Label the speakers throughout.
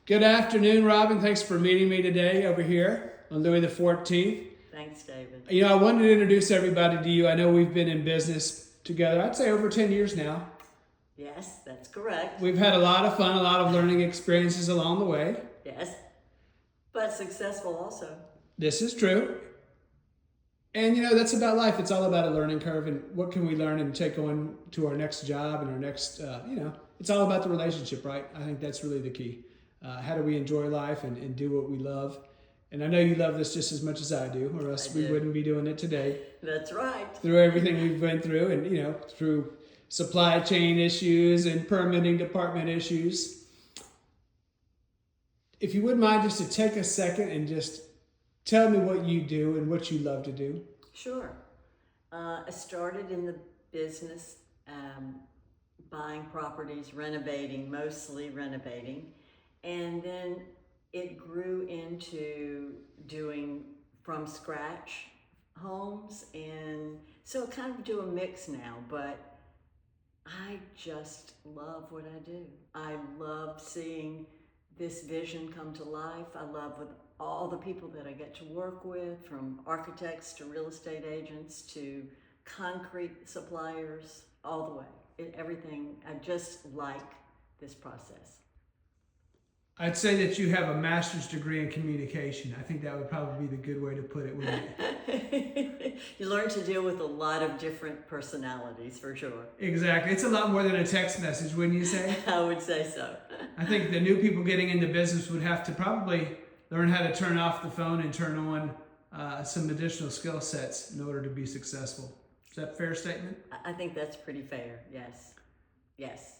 Speaker 1: Good afternoon, Robin. Thanks for meeting me today over here on Louis the 14th.
Speaker 2: Thanks, David.
Speaker 1: You know, I wanted to introduce everybody to you. I know we've been in business together, I'd say over 10 years now.
Speaker 2: Yes, that's correct.
Speaker 1: We've had a lot of fun, a lot of learning experiences along the way.
Speaker 2: Yes, but successful also.
Speaker 1: This is true. And you know, that's about life. It's all about a learning curve and what can we learn and take on to our next job and our next, it's all about the relationship, right? I think that's really the key. How do we enjoy life and do what we love? And I know you love this just as much as I do, or else we wouldn't be doing it today.
Speaker 2: That's right.
Speaker 1: Through everything we've been through and, you know, through supply chain issues and permitting department issues. If you wouldn't mind just to take a second and just tell me what you do and what you love to do.
Speaker 2: Sure. I started in the business buying properties, mostly renovating. And then it grew into doing from scratch homes. And so I kind of do a mix now, but I just love what I do. I love seeing this vision come to life. I love with all the people that I get to work with, from architects to real estate agents to concrete suppliers, all the way. Everything, I just like this process.
Speaker 1: I'd say that you have a master's degree in communication. I think that would probably be the good way to put it, wouldn't it?
Speaker 2: You learn to deal with a lot of different personalities, for sure.
Speaker 1: Exactly. It's a lot more than a text message, wouldn't you say?
Speaker 2: I would say so.
Speaker 1: I think the new people getting into business would have to probably learn how to turn off the phone and turn on some additional skill sets in order to be successful. Is that a fair statement?
Speaker 2: I think that's pretty fair, yes. Yes.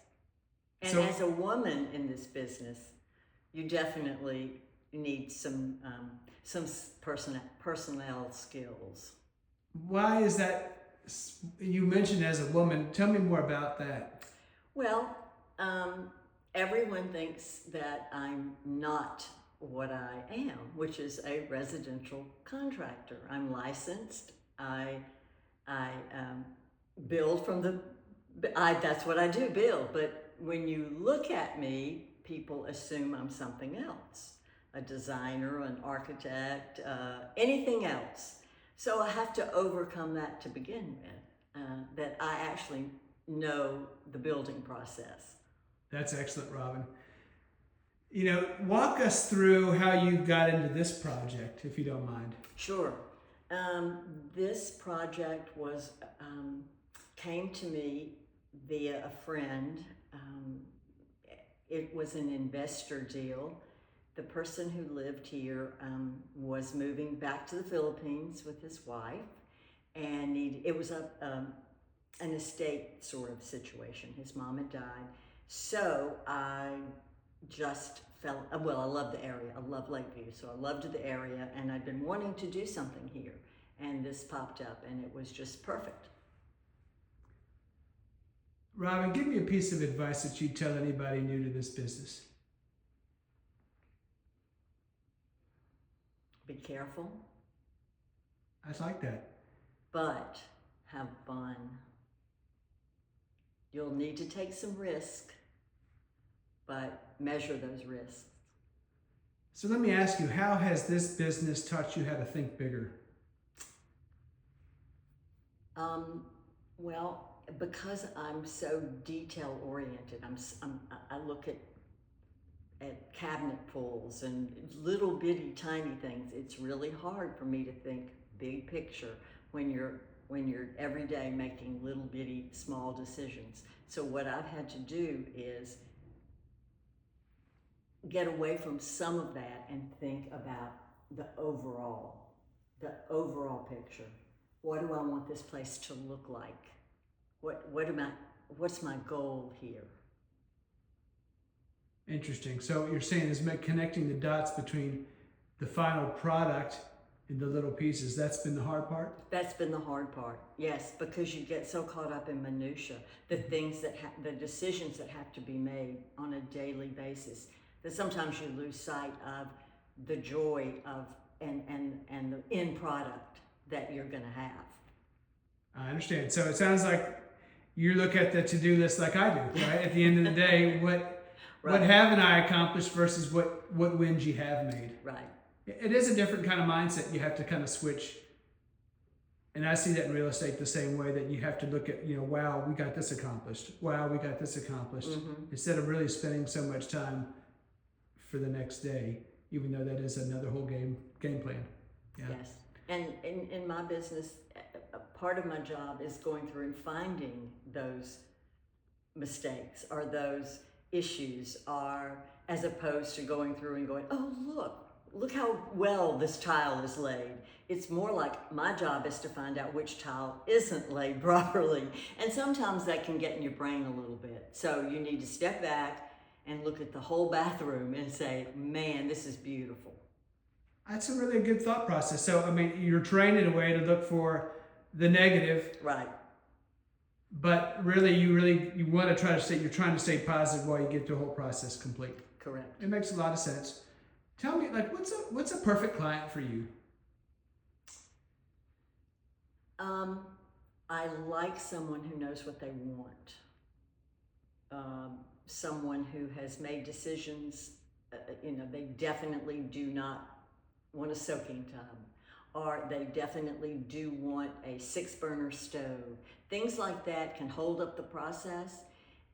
Speaker 2: And
Speaker 1: So,
Speaker 2: as a woman in this business, you definitely need some personnel skills.
Speaker 1: why is that? You mentioned as a woman. Tell me more about that.
Speaker 2: Well, everyone thinks that I'm not what I am, which is a residential contractor. I'm licensed. I build that's what I do, build. But when you look at me, people assume I'm something else, a designer, an architect, anything else. So I have to overcome that to begin with, that I actually know the building process.
Speaker 1: That's excellent, Robin. You know, walk us through how you got into this project, if you don't mind.
Speaker 2: Sure. This project came to me via a friend. It was an investor deal. The person who lived here was moving back to the Philippines with his wife, and it was an estate sort of situation. His mom had died. So I just I love the area. I love Lakeview, so I loved the area, and I'd been wanting to do something here, and this popped up, and it was just perfect.
Speaker 1: Robin, give me a piece of advice that you'd tell anybody new to this business.
Speaker 2: Be careful,
Speaker 1: I like that.
Speaker 2: but have fun. You'll need to take some risk, but measure those risks.
Speaker 1: So let me ask you, how has this business taught you how to think bigger?
Speaker 2: Well, because I'm so detail oriented, I look at cabinet pulls and little bitty tiny things. It's really hard for me to think big picture when you're every day making little bitty small decisions. So what I've had to do is get away from some of that and think about the overall picture. What do I want this place to look like? What's my goal here?
Speaker 1: Interesting. So you're saying is connecting the dots between the final product and the little pieces. That's been the hard part?
Speaker 2: That's been the hard part, yes, because you get so caught up in minutia, the things the decisions that have to be made on a daily basis, that sometimes you lose sight of the joy of and the end product that you're going to have.
Speaker 1: I understand. So it sounds like you look at the to-do list like I do, right? At the end of the day, What haven't I accomplished versus what wins you have made.
Speaker 2: Right.
Speaker 1: It is a different kind of mindset. You have to kind of switch. And I see that in real estate the same way, that you have to look at, wow, we got this accomplished. Wow, we got this accomplished. Instead of really spending so much time for the next day, even though that is another whole game plan. Yeah.
Speaker 2: Yes. And in my business, a part of my job is going through and finding those mistakes or those issues, are as opposed to going through and going, oh, look how well this tile is laid. It's more like my job is to find out which tile isn't laid properly. And sometimes that can get in your brain a little bit. So you need to step back and look at the whole bathroom and say, man, this is beautiful.
Speaker 1: That's a really good thought process. So, I mean, you're trained in a way to look for the negative.
Speaker 2: Right.
Speaker 1: But really, you want to try to stay, you're trying to stay positive while you get the whole process complete.
Speaker 2: Correct.
Speaker 1: It makes a lot of sense. Tell me, like, what's a perfect client for you?
Speaker 2: I like someone who knows what they want. Someone who has made decisions, they definitely do not want a soaking tub, or they definitely do want a 6-burner stove. Things like that can hold up the process.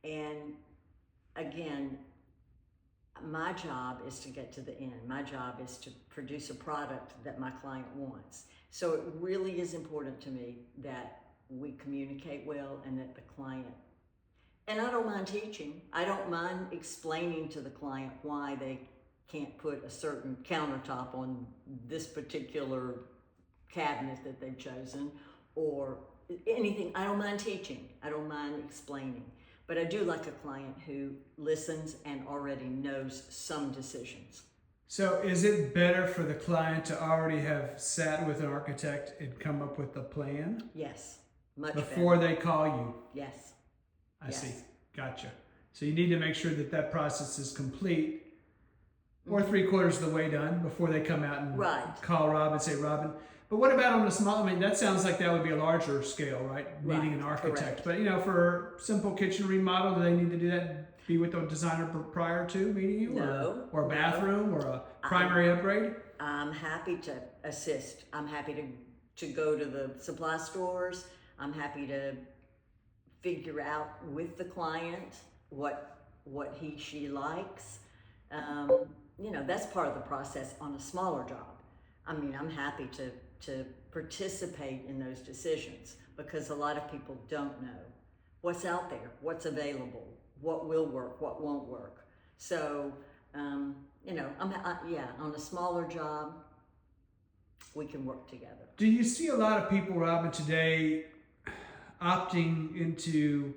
Speaker 2: And again, my job is to get to the end. My job is to produce a product that my client wants. So it really is important to me that we communicate well and that the client, and I don't mind teaching. I don't mind explaining to the client why they can't put a certain countertop on this particular cabinet that they've chosen or anything. I don't mind teaching. I don't mind explaining. But I do like a client who listens and already knows some decisions.
Speaker 1: So is it better for the client to already have sat with an architect and come up with a plan?
Speaker 2: Yes, much
Speaker 1: before
Speaker 2: better.
Speaker 1: they call you?
Speaker 2: Yes.
Speaker 1: I see. Gotcha. So you need to make sure that process is complete or 3/4 of the way done before they come out and call Rob and say, Robin. But what about on a small, I mean, that sounds like that would be a larger scale, right? Needing an architect.
Speaker 2: Correct.
Speaker 1: But, for simple kitchen remodel, do they need to do that? Be with the designer prior to meeting you?
Speaker 2: No.
Speaker 1: Or a bathroom or a primary upgrade?
Speaker 2: I'm happy to assist. I'm happy to go to the supply stores. I'm happy to figure out with the client what she likes. That's part of the process on a smaller job. I mean, I'm happy to participate in those decisions because a lot of people don't know what's out there, what's available, what will work, what won't work. So, on a smaller job, we can work together.
Speaker 1: Do you see a lot of people, Robin, today opting into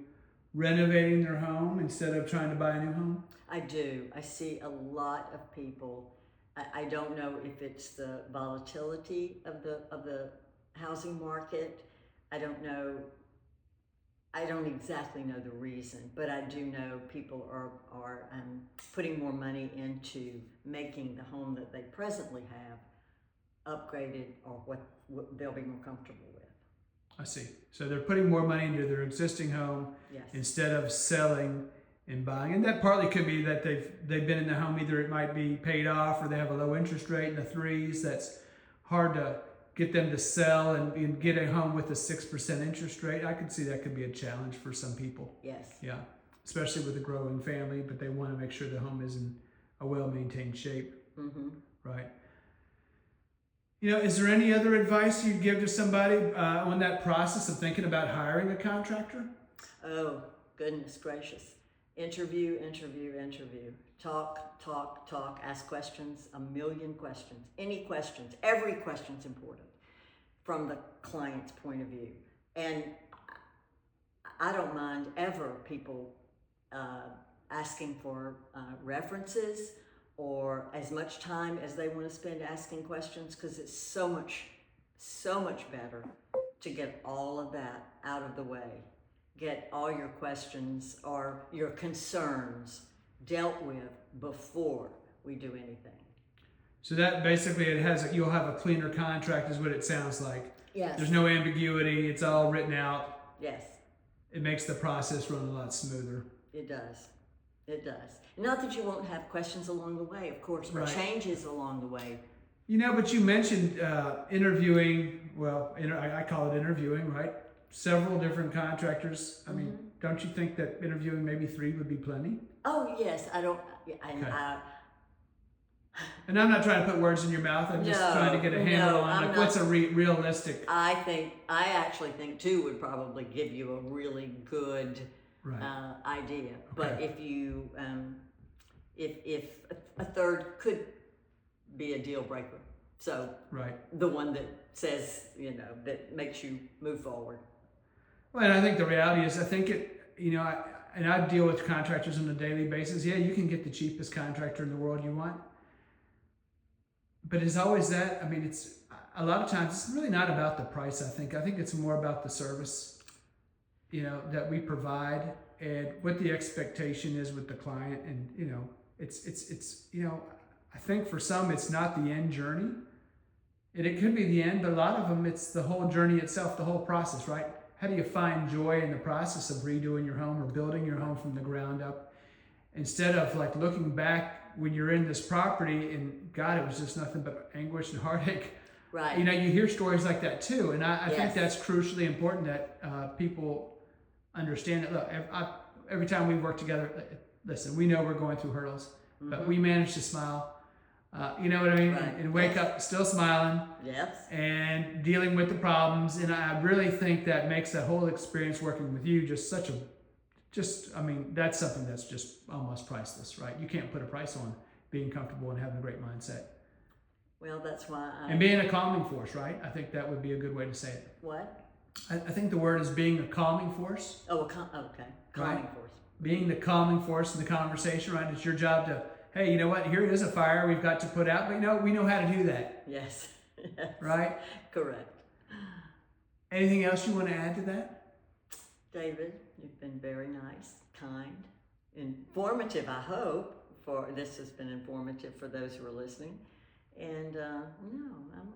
Speaker 1: renovating their home instead of trying to buy a new home?
Speaker 2: I do. I see a lot of people. I don't know if it's the volatility of the housing market. I don't know. I don't exactly know the reason, but I do know people are putting more money into making the home that they presently have upgraded or what they'll be more comfortable with.
Speaker 1: I see. So they're putting more money into their existing home instead of selling and buying. And that partly could be that they've been in the home, either it might be paid off or they have a low interest rate in the 3s. That's hard to get them to sell and get a home with a 6% interest rate. I could see that could be a challenge for some people.
Speaker 2: Yes.
Speaker 1: Yeah. Especially with a growing family, but they want to make sure the home is in a well-maintained shape. Mm-hmm. Right. Is there any other advice you'd give to somebody on that process of thinking about hiring a contractor?
Speaker 2: Oh, goodness gracious. Interview. Talk, ask questions, a million questions. Any questions, every question's important from the client's point of view. And I don't mind ever people asking for references or as much time as they want to spend asking questions, because it's so much better to get all of that out of the way. Get all your questions or your concerns dealt with before we do anything.
Speaker 1: So that basically you'll have a cleaner contract is what it sounds like.
Speaker 2: Yes.
Speaker 1: There's no ambiguity. It's all written out.
Speaker 2: Yes.
Speaker 1: It makes the process run a lot smoother.
Speaker 2: It does. It does. Not that you won't have questions along the way, of course, or
Speaker 1: Right.
Speaker 2: changes along the way.
Speaker 1: But you mentioned interviewing. Well, I call it interviewing, right? Several different contractors. I mean, don't you think that interviewing maybe 3 would be plenty?
Speaker 2: Oh, yes, I don't, and
Speaker 1: Okay. And I'm not trying to put words in your mouth. I'm just trying to get a handle on
Speaker 2: I'm
Speaker 1: like
Speaker 2: not.
Speaker 1: what's a realistic.
Speaker 2: I actually think 2 would probably give you a really good
Speaker 1: Right.
Speaker 2: idea. But
Speaker 1: Okay.
Speaker 2: if you, if a third could be a deal breaker. So
Speaker 1: Right.
Speaker 2: the one that says, that makes you move forward.
Speaker 1: Well, and I think the reality is, I think I deal with contractors on a daily basis. Yeah, you can get the cheapest contractor in the world you want. But it's always that. I mean, it's a lot of times it's really not about the price. I think it's more about the service, that we provide and what the expectation is with the client. And it's I think for some it's not the end journey. And it could be the end, but a lot of them it's the whole journey itself, the whole process, right? How do you find joy in the process of redoing your home or building your home from the ground up? Instead of like looking back when you're in this property and God, it was just nothing but anguish and heartache.
Speaker 2: Right.
Speaker 1: You hear stories like that too. And I think
Speaker 2: Yes.
Speaker 1: that's crucially important that people understand that. Look, every time we work together, listen, we know we're going through hurdles, but we manage to smile. You know what I mean?
Speaker 2: Right.
Speaker 1: And wake
Speaker 2: Yes.
Speaker 1: up still smiling
Speaker 2: Yes.
Speaker 1: and dealing with the problems. And I really think that makes that whole experience working with you just that's something that's just almost priceless, right? You can't put a price on being comfortable and having a great mindset.
Speaker 2: Well, that's why
Speaker 1: And being a calming force, right? I think that would be a good way to say it.
Speaker 2: What?
Speaker 1: I think the word is being a calming force.
Speaker 2: Oh, okay. Calming
Speaker 1: Right.
Speaker 2: force.
Speaker 1: Being the calming force in the conversation, right? It's your job to, hey, you know what? Here is a fire we've got to put out, but we know how to do that,
Speaker 2: Yes. Yes.
Speaker 1: right?
Speaker 2: Correct.
Speaker 1: Anything else you want to add to that?
Speaker 2: David, you've been very nice, kind, informative, I hope. This has been informative for those who are listening. And no,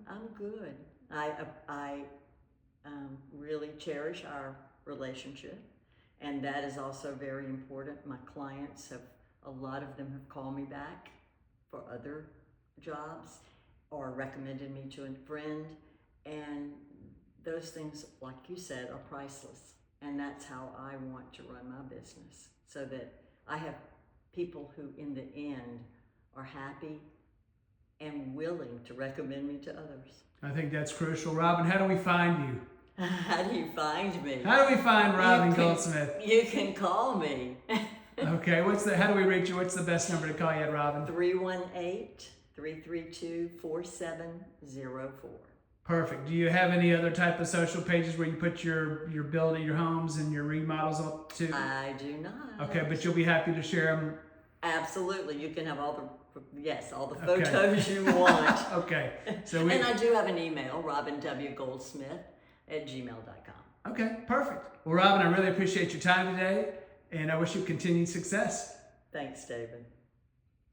Speaker 2: I'm good. I really cherish our relationship, and that is also very important. My clients a lot of them have called me back for other jobs or recommended me to a friend, and those things, like you said, are priceless. And that's how I want to run my business, so that I have people who in the end are happy and willing to recommend me to others.
Speaker 1: I think that's crucial. Robin, how do we find you?
Speaker 2: How do you find me?
Speaker 1: How do we find Robin Goldsmith?
Speaker 2: You can call me.
Speaker 1: Okay, how do we reach you? What's the best number to call you at, Robin?
Speaker 2: 318-332-4704.
Speaker 1: Perfect. Do you have any other type of social pages where you put your building, your homes, and your remodels up too?
Speaker 2: I do not.
Speaker 1: Okay, but you'll be happy to share them.
Speaker 2: Absolutely. You can have all the
Speaker 1: Okay.
Speaker 2: photos you want.
Speaker 1: Okay. So
Speaker 2: And I do have an email, robinwgoldsmith@gmail.com.
Speaker 1: Okay, perfect. Well, Robin, I really appreciate your time today, and I wish you continued success.
Speaker 2: Thanks, David.